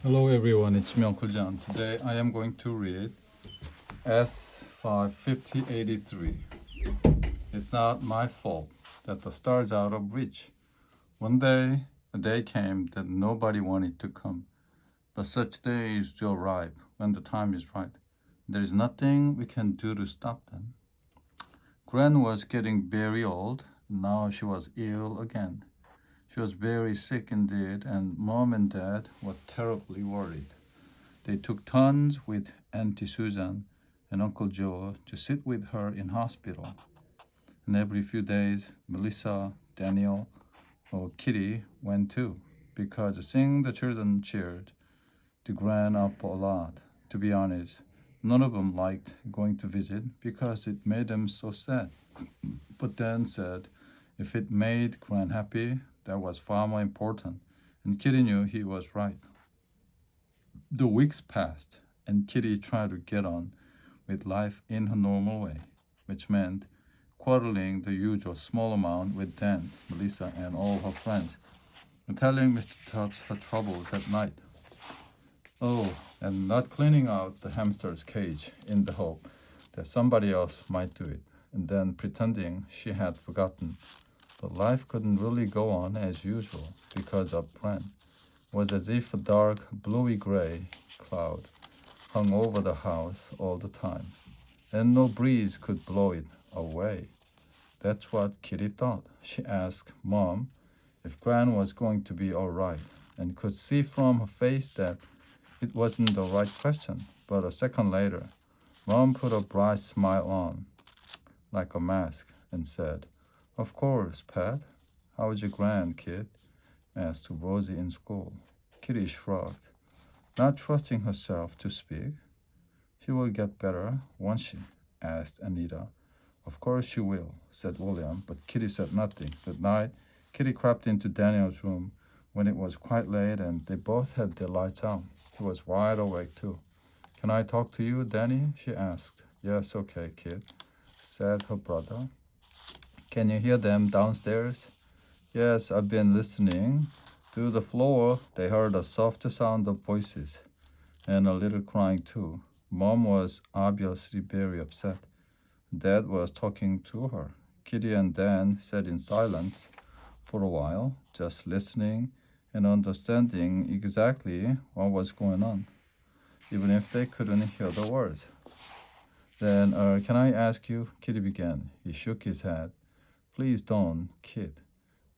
Hello everyone, it's me Uncle John. Today I am going to read S55083. It's not my fault that the stars out of reach. One day, a day came that nobody wanted to come, but such days do arrive when the time is right. There is nothing we can do to stop them. Gran was getting very old. Now she was ill again. She was very sick indeed, and Mom and Dad were terribly worried. They took turns with Auntie Susan and Uncle Joe to sit with her in hospital. And every few days, Melissa, Daniel, or Kitty went too, because seeing the children cheered the Gran up a lot. To be honest, none of them liked going to visit because it made them so sad. But Dan said if it made Gran happy, that was far more important, and Kitty knew he was right. The weeks passed, and Kitty tried to get on with life in her normal way, which meant quarreling the usual small amount with Dan, Melissa, and all her friends, and telling Mr. Tubbs her troubles at night. Oh, and not cleaning out the hamster's cage in the hope that somebody else might do it, and then pretending she had forgotten. But life couldn't really go on as usual because of Bran. It was as if a dark, bluey-gray cloud hung over the house all the time, and no breeze could blow it away. That's what Kitty thought. She asked Mom if Gran was going to be all right, and could see from her face that it wasn't the right question. But a second later, Mom put a bright smile on, like a mask, and said, "Of course, Pat. How's your Gran, kid?" asked Rosie in school. Kitty shrugged, not trusting herself to speak. "She will get better, won't she?" asked Anita. "Of course she will," said William, but Kitty said nothing. That night, Kitty crept into Daniel's room when it was quite late and they both had their lights out. He was wide awake too. "Can I talk to you, Danny?" she asked. "Yes, okay, kid," said her brother. "Can you hear them downstairs?" "Yes, I've been listening." Through the floor, they heard a soft sound of voices and a little crying too. Mom was obviously very upset. Dad was talking to her. Kitty and Dan sat in silence for a while, just listening and understanding exactly what was going on, even if they couldn't hear the words. Then, can I ask you? Kitty began. He shook his head. "Please don't, kid.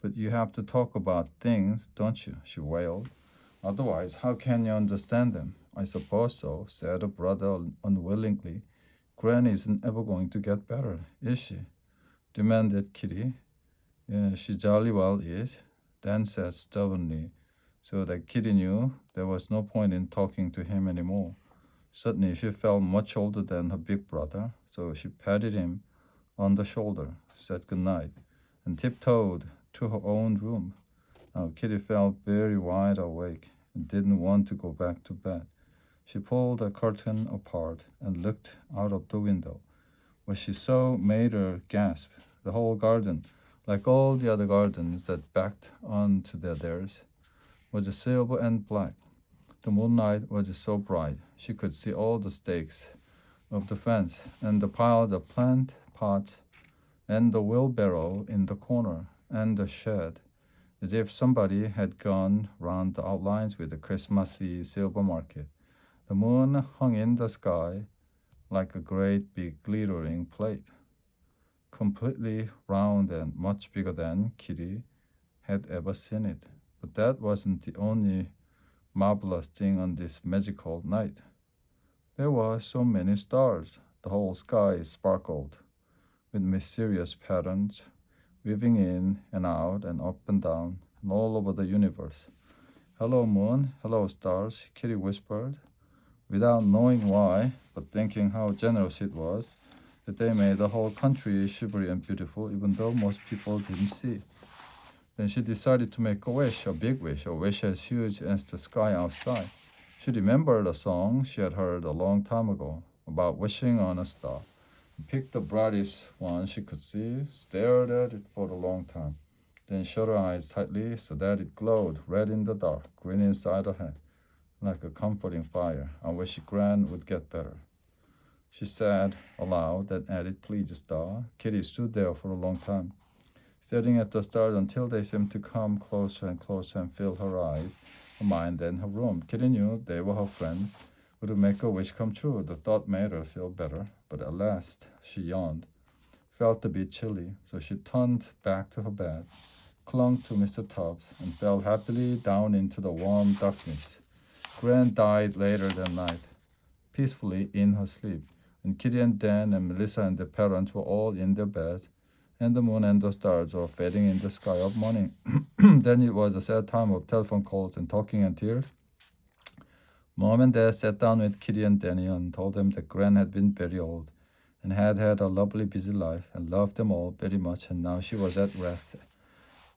But you have to talk about things, don't you?" she wailed. "Otherwise, how can you understand them?" "I suppose so," said her brother unwillingly. "Granny isn't ever going to get better, is she?" demanded Kitty. "Yeah, she jolly well is," Dan said stubbornly, so that Kitty knew there was no point in talking to him anymore. Suddenly, she felt much older than her big brother, so she patted him on the shoulder, said good night, and tiptoed to her own room. Now Kitty felt very wide awake and didn't want to go back to bed. She pulled the curtain apart and looked out of the window. What she saw made her gasp. The whole garden, like all the other gardens that backed onto theirs, was silver and black. The moonlight was so bright she could see all the stakes of the fence and the piles of plant pots and the wheelbarrow in the corner and the shed, as if somebody had gone round the outlines with a Christmassy silver market. The moon hung in the sky like a great big glittering plate, completely round and much bigger than Kitty had ever seen it. But that wasn't the only marvelous thing on this magical night. There were so many stars. The whole sky sparkled with mysterious patterns, weaving in and out and up and down and all over the universe. "Hello, moon. Hello, stars," Kitty whispered, without knowing why, but thinking how generous it was that they made the whole country shivery and beautiful, even though most people didn't see. Then she decided to make a wish, a big wish, a wish as huge as the sky outside. She remembered a song she had heard a long time ago about wishing on a star. Picked the brightest one she could see, stared at it for a long time, then shut her eyes tightly so that it glowed red in the dark, green inside her head. like a comforting fire. I wish Gran would get better. She said aloud, then added, please, Star. Kitty stood there for a long time, staring at the stars until they seemed to come closer and closer and fill her eyes, her mind, and her room. Kitty knew they were her friends who would make her wish come true. The thought made her feel better, but at last she yawned, felt a bit chilly, so she turned back to her bed, clung to Mr. Tubbs, and fell happily down into the warm darkness. Gran died later that night, peacefully in her sleep, and Kitty and Dan and Melissa and their parents were all in their beds, and the moon and the stars were fading in the sky of morning. Then it was a sad time of telephone calls and talking and tears. Mom and Dad sat down with Kitty and Daniel and told them that Gran had been very old and had had a lovely busy life and loved them all very much, and now she was at rest.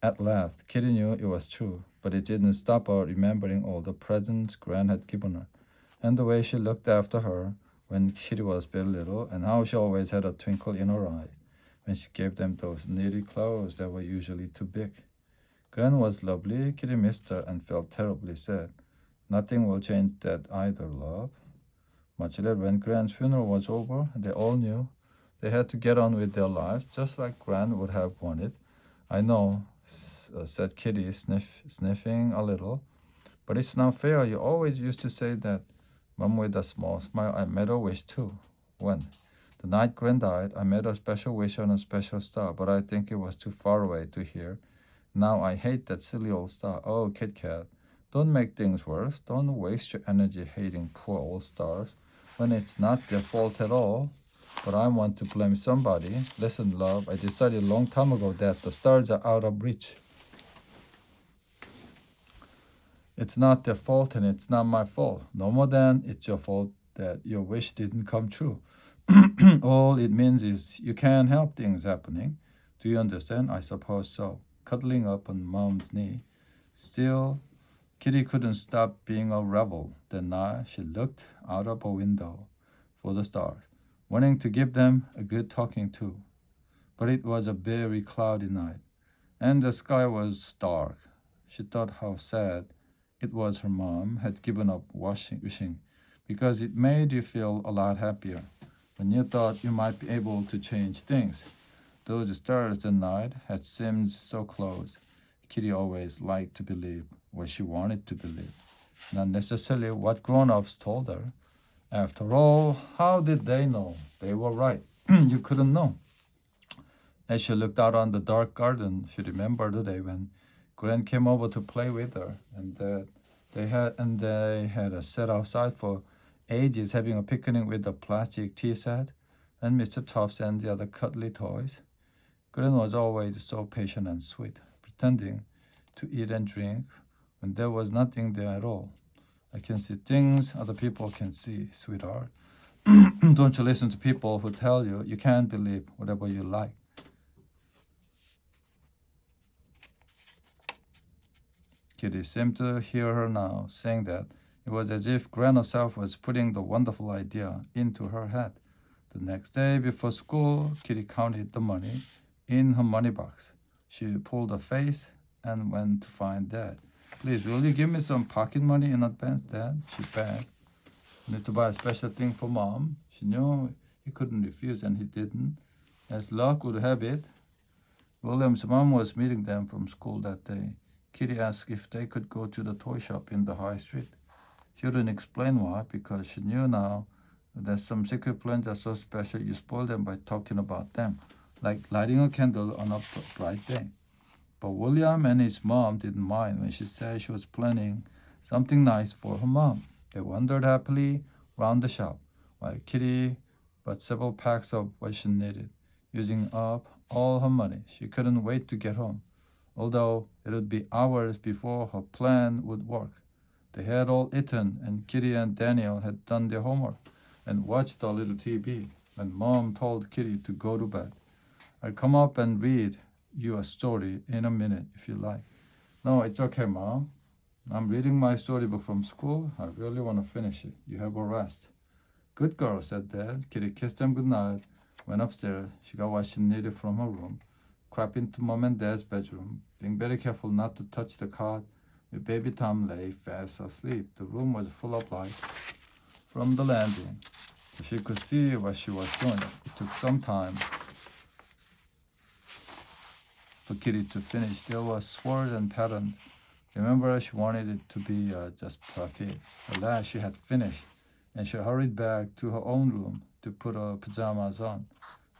At last, Kitty knew it was true, but it didn't stop her remembering all the presents Gran had given her, and the way she looked after her when Kitty was very little, and how she always had a twinkle in her eyes when she gave them those needy clothes that were usually too big. Gran was lovely. Kitty missed her and felt terribly sad. Nothing will change that either, love. Much later, when Gran's funeral was over, they all knew they had to get on with their lives, just like Gran would have wanted. I know, said Kitty, sniffing a little, but it's not fair. You always used to say that. Mom, with a small smile, I made a wish too. When? The night Gran died, I made a special wish on a special star, but I think it was too far away to hear. Now I hate that silly old star. Oh, Kit Kat, don't make things worse. Don't waste your energy hating poor old stars when it's not their fault at all. But I want to blame somebody. Listen, love, I decided a long time ago that the stars are out of reach. It's not their fault and it's not my fault. No more than it's your fault that your wish didn't come true. All it means is you can't help things happening. Do you understand? I suppose so. Cuddling up on Mom's knee. Still, Kitty couldn't stop being a rebel. That night, she looked out of a window for the stars, wanting to give them a good talking to. But it was a very cloudy night, and the sky was dark. She thought how sad it was her mom had given up wishing, because it made you feel a lot happier when you thought you might be able to change things. Those stars that night had seemed so close. Kitty always liked to believe what she wanted to believe, not necessarily what grown-ups told her. After all, how did they know? They were right. You couldn't know. As she looked out on the dark garden, she remembered the day when Gran came over to play with her, and that they had sat outside for ages having a picnic with a plastic tea set and Mr. Tubbs and the other cuddly toys. Gran was always so patient and sweet, pretending to eat and drink when there was nothing there at all. I can see things other people can see, sweetheart. Don't you listen to people who tell you you can't believe whatever you like. Kitty seemed to hear her now, saying that it was as if Gran herself was putting the wonderful idea into her head. The next day before school, Kitty counted the money in her money box. She pulled a face and went to find Dad. Please, will you give me some pocket money in advance, Dad? She begged. I need to buy a special thing for Mom. She knew he couldn't refuse, and he didn't. As luck would have it, William's mom was meeting them from school that day. Kitty asked if they could go to the toy shop in the high street. She wouldn't explain why, because she knew now that some secret plans are so special you spoil them by talking about them, like lighting a candle on a bright day. But William and his mom didn't mind when she said she was planning something nice for her mom. They wandered happily round the shop, while Kitty bought several packs of what she needed, using up all her money. She couldn't wait to get home, although it would be hours before her plan would work. They had all eaten, and Kitty and Daniel had done their homework and watched a little TV when Mom told Kitty to go to bed. I'll come up and read you a story in a minute if you like. No, it's okay, Mom. I'm reading my storybook from school. I really want to finish it. You have a rest. Good girl, said Dad. Kitty kissed them goodnight, went upstairs. She got what she needed from her room, crept into Mom and Dad's bedroom, being very careful not to touch the cot Baby Tom lay fast asleep. The room was full of light from the landing. She could see what she was doing. It took some time for Kitty to finish. There was swirls and patterns. Remember, she wanted it to be just perfect. At last, she had finished, and she hurried back to her own room to put her pajamas on.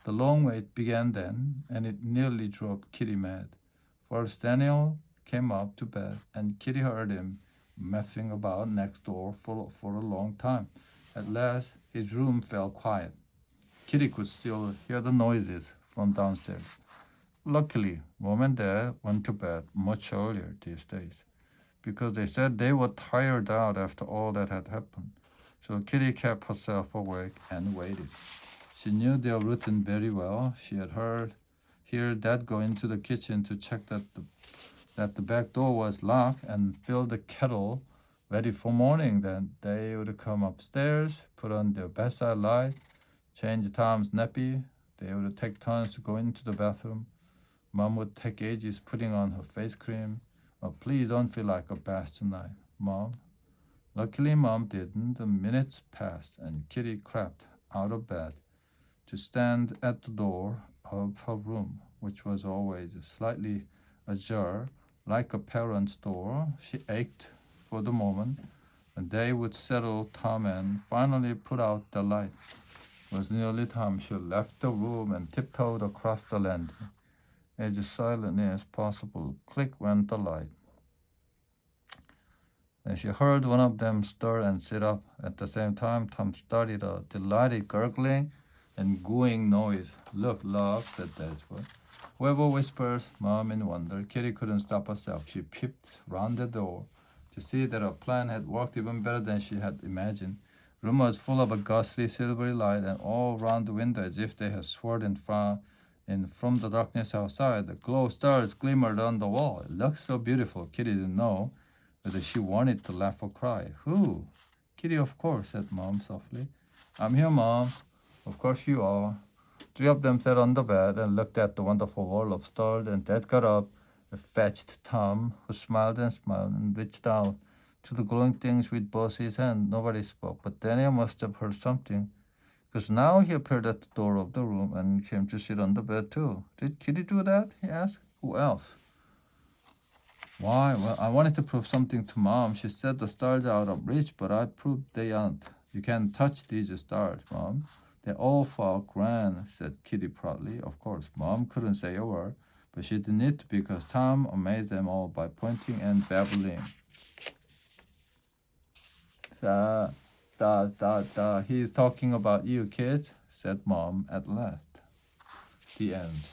The long wait began then, and it nearly drove Kitty mad. First, Daniel came up to bed, and Kitty heard him messing about next door for a long time. At last, his room fell quiet. Kitty could still hear the noises from downstairs. Luckily, Mom and Dad went to bed much earlier these days because they said they were tired out after all that had happened. So Kitty kept herself awake and waited. She knew their routine very well. She had heard Dad go into the kitchen to check that the back door was locked and fill the kettle ready for morning. Then they would come upstairs, put on their bedside light, change Tom's nappy. They would take turns to go into the bathroom. Mom would take ages putting on her face cream. Oh, please don't feel like a bath tonight, Mom. Luckily, Mom didn't. The minutes passed, and Kitty crept out of bed to stand at the door of her room, which was always slightly ajar, like a parent's door. She ached for the moment when they would settle Tom and finally put out the light. It was nearly time. She left the room and tiptoed across the landing. As silently as possible, click went the light. And she heard one of them stir and sit up. At the same time, Tom started a delighted gurgling and gooing noise. Look, love, said Desmond. Whoever whispers, Mom in wonder. Kitty couldn't stop herself. She peeped round the door to see that her plan had worked even better than she had imagined. The room was full of a ghostly silvery light, and all round the window as if they had swirled from the darkness outside. The glow stars glimmered on the wall. It looked so beautiful, Kitty didn't know whether she wanted to laugh or cry. Who? Kitty, of course, said Mom softly. I'm here, Mom. Of course you are. Three of them sat on the bed and looked at the wonderful wall of stars, and Dad got up and fetched Tom, who smiled and reached out to the glowing things with both his hands. Nobody spoke, but Daniel must have heard something, because now he appeared at the door of the room and came to sit on the bed too. Did Kitty do that? He asked. Who else? Why? Well, I wanted to prove something to Mom. She said the stars are out of reach, but I proved they aren't. You can't touch these stars, Mom. They all fall grand, said Kitty proudly. Of course, Mom couldn't say a word, but she didn't need to because Tom amazed them all by pointing and babbling. He's talking about you, kids, said Mom at last. The end.